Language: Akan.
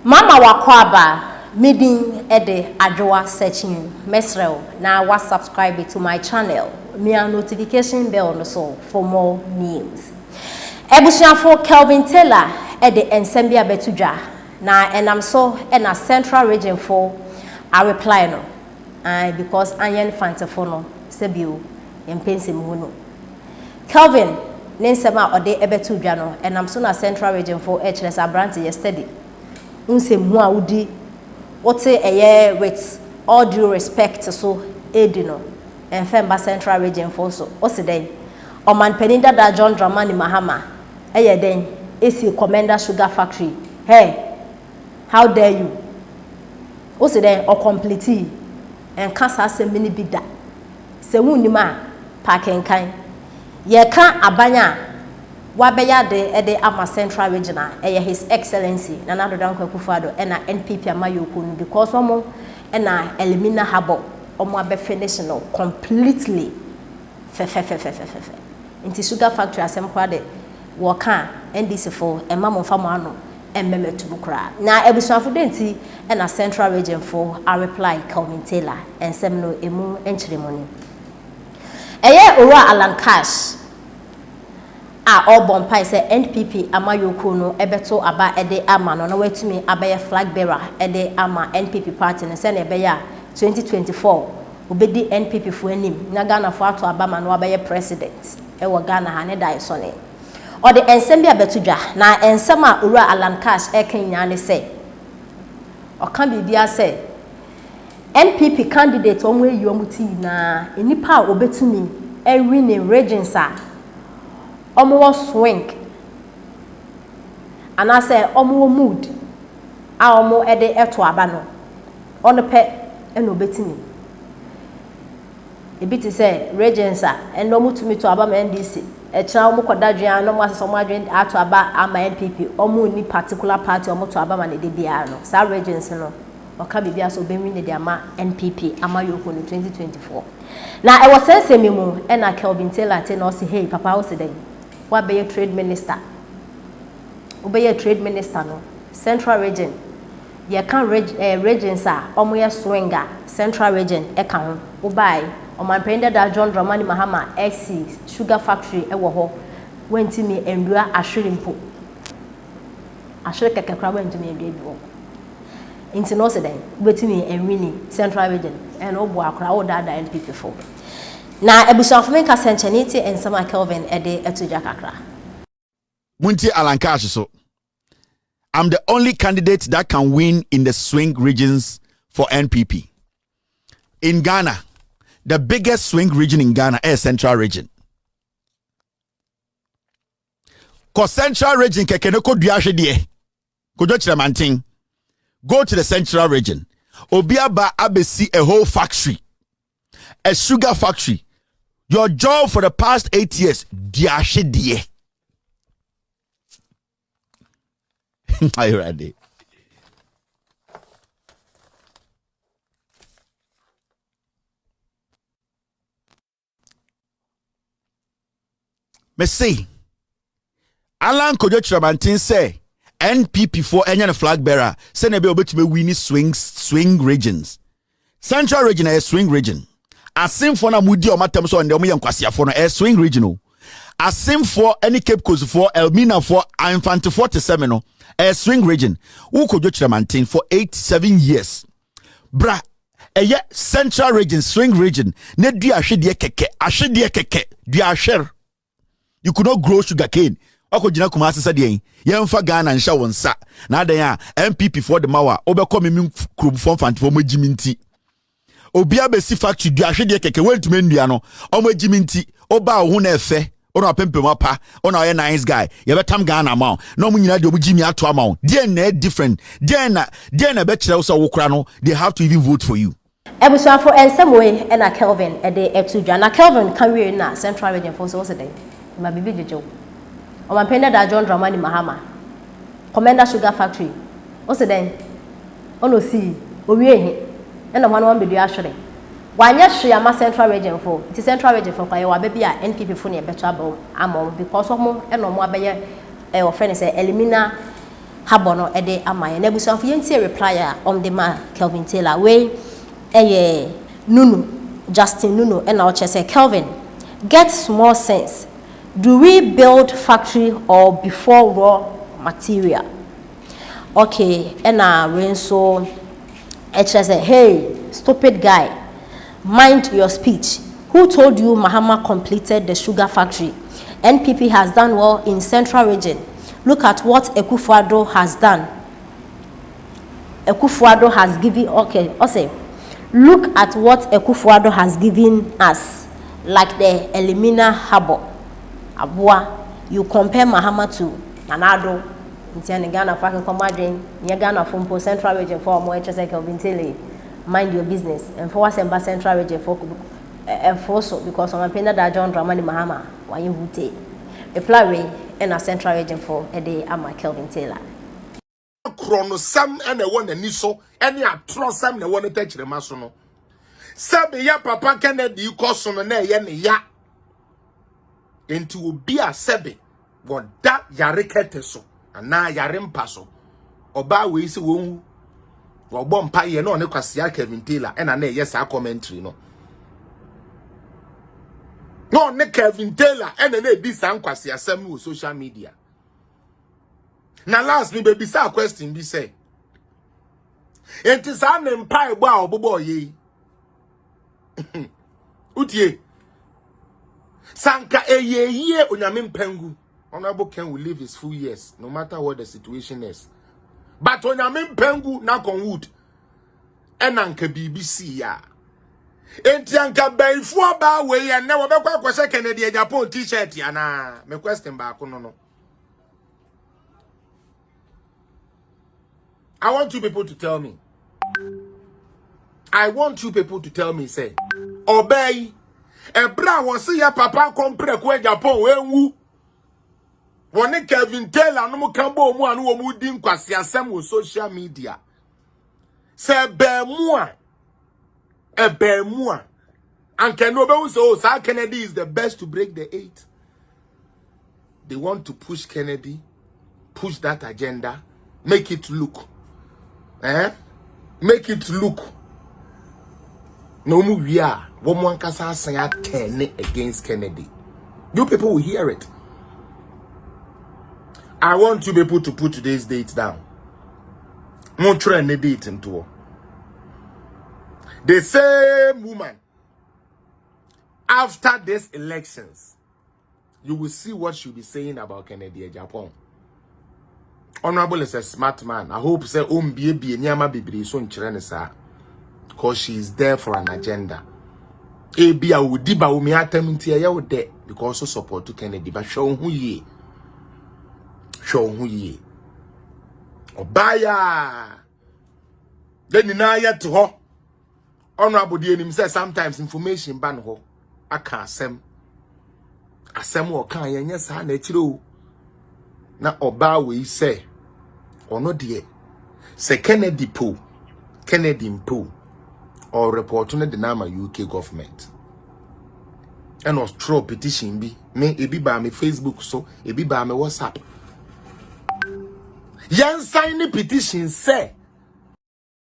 Mama wakwaba meeting ede adwa searching mesrel na wa subscribe to my channel me a notification bell no so for more news. Ebusuafo Kelvin Taylor ede ensembia betudwa na enam so na central region for a reply no because anyen fantefo no sebio yempensem no Kelvin nensema ode ebetudwa no enam so na central region for HLS Abrante yesterday unsemu a wudi wote eye with all due respect so edino enfemba central region for so osiden oman peninda da John Dramani Mahama eye den esi commander sugar factory hey how dare you osiden o complete en kasa asem ni bida se wunima parking kan ye ka abanya wabeya de ede ama central regional his excellency Nana Dodan Kwakufado ena NPP amayokunu because omo ena elimina habo omo abe finish no completely fe inti sugar factory asem kwa de woka NDC for emamo famo ano emmemetu bukra na ebusuafo de nti ena central region for a reply Kelvin Taylor ensem no emu enchiremoni eye ora Alan Cash all bompai say NPP amayoko no ebeto aba ede ama no na watumi abaye flag bearer ede ama NPP party no say na ebeya 2024 obedi NPP fo anim na Ghana fo ato aba ma no abaye president e wo Ghana ha ne dai so ne o de ensem bia betudwa na ensem a owura Alan Cash e kan nya ne say o kan bibia say NPP candidate o mo eyi o muti na enipa obetumi e win regions a omo swing and I say omo mood a omo ede eto aba no ono pe eno betimi ebiti say regions a eno mutumi to aba ma NDC e kira omo kodadwan no mo asese omo adwen ato aba ama NPP omo ni particular party omo to aba ma ne de bia no sa regions no oka bibia so benwi ne de ama NPP ama yoko no 2024 na e was sense memu e na Kelvin Taylor te no say hey papa how say dey be a trade minister obey a trade minister no central region ye can regions are omoye swinger central region e kan ho obai omanpenda da John Dramani Mahama XC sugar factory e wo ho wantimi endua ahwerimpo ahwere kekekra wantimi endua bi wo inti no se den betimi enwini central region and obo akra wo da NPP for na ebusuafo men ka senchaniti ensama Kelvin ede etudwa kakra Munti Alan Cash so I'm the only candidate that can win in the swing regions for NPP in Ghana. The biggest swing region in Ghana is Central region. Cause Central region kekenoko duashe die kojo chiremantin go to the Central region obiaba abesi a whole factory, a sugar factory. Your job for the past 8 years, diashe die. Are you ready? Me say, Alan Kojo Chiramantin say, NPP for any flag bearer, say nebe obetime win swing regions. Central region is swing region. Asim for na mudi o matem so ndem yankwasea for no a swing regional. Asim for any Cape Coast for Elmina for Infante 47 no a swing region. Who could Chiramantin for 7 years. Bra eye central region swing region ne dua hwede keke dua hwer. You could not grow sugar cane. Okojina kuma asesa de yemfa Ghana nhya wonsa na adan a MPP for the mawa obekom mi krum for Infante for mojiminti. Obia besi factory du ahwede keke wentuma ndua no omo agiminti oba wo na efe ona pempem apa ona oye nice guy ye betam Ghana ma no mo nyina de obugimi ato ama wo dey na different dey na be kire wo so wo kra no they have to even vote for you. Ebusuafo ensemwe ena Kelvin ede etudwa na Kelvin kan we na central region for so dey ma bibi jejo omanpenda da John Dramani Mahama commander sugar factory o se dey ono si owie he ena hwan wan bedu ahwere wanya hwe ama central region for ti central region for kwa ye wa bia NPP for ne beto aba amom because omo eno mo abaye e o friend say elimina habono ede amaye na busu afo yenti reply on the man Kelvin Taylor we Nunu Justin Nunu and now say Kelvin get small sense. Do we build factory or before raw material? Okay, and Renzo say, hey, stupid guy, mind your speech. Who told you Mahama completed the sugar factory? NPP has done well in Central Region. Look at what Ekufuado has done. Ekufuado has given, okay, also, look at what Ekufuado has given us, like the Elimina Harbor. Abua, you compare Mahama to Nanado, in Ghana, Frank Comadrin, near Ghana from Central Region for more HSA Kelvin Taylor. Mind your business. And for us, in Central Region for so because on my pen that John Dramani Mahama, why you would take reply way and a Central Region for a day. I'm Kelvin Taylor. Chrono Sam and the one and Niso, and ya trust Sam the one to touch the masono. Sabe ya Papa Kennedy, you cost on a ya into be a sebe, what that yariketeso, and now yarim paso, or by we see woo, or bomb pie, no, no, Kelvin Taylor, and I yes, our commentary, no. No, ne Kelvin Taylor, and then be some quasi social media. Now last me baby say question be say. It is an empire wow bobo ye. Utie. Sanka ye onyame mpengu. Honorable Ken will live his full years no matter what the situation is. But onyame mpengu na kon wood. Enanka BBC ya. Enti anka banfu aba we ya na wo be kwa kwese Kennedy Japan t-shirt ya na me question ba ko no. I want you people to tell me. I want you people to tell me, say, obey. Ebra was see ya papa compre kwe Japan wenwu. Wone Kelvin Taylor no mo kambo mu anu wo mu din kwase asem wo social media. Say be mu a. And can no say oh Sir Kennedy is the best to break the 8. They want to push Kennedy, push that agenda, make it look. Make it look. No more we are. Woman kasa say 10 against Kennedy. You people will hear it. I want you people to put today's date down. Won't try any date into the same woman. After these elections, you will see what she'll be saying about Kennedy Japan. Honorable is a smart man. I hope say be nyama bibiri so nkyerene sa because she is there for an agenda. Ebi a wodiba wo me atam ntia ye wo de because so support to Kennedy ba hwe hu ye. Hwe hu ye. Obaya. Then na ye to ho. Honorable de nim say sometimes information ban ho aka asem wo kan ye nya sa na kire o. Na oba we say ono de se Kennedy mpo or report on the name UK government and was throw petition bi me ebi ba me Facebook so ebi ba me WhatsApp yan sign the petition say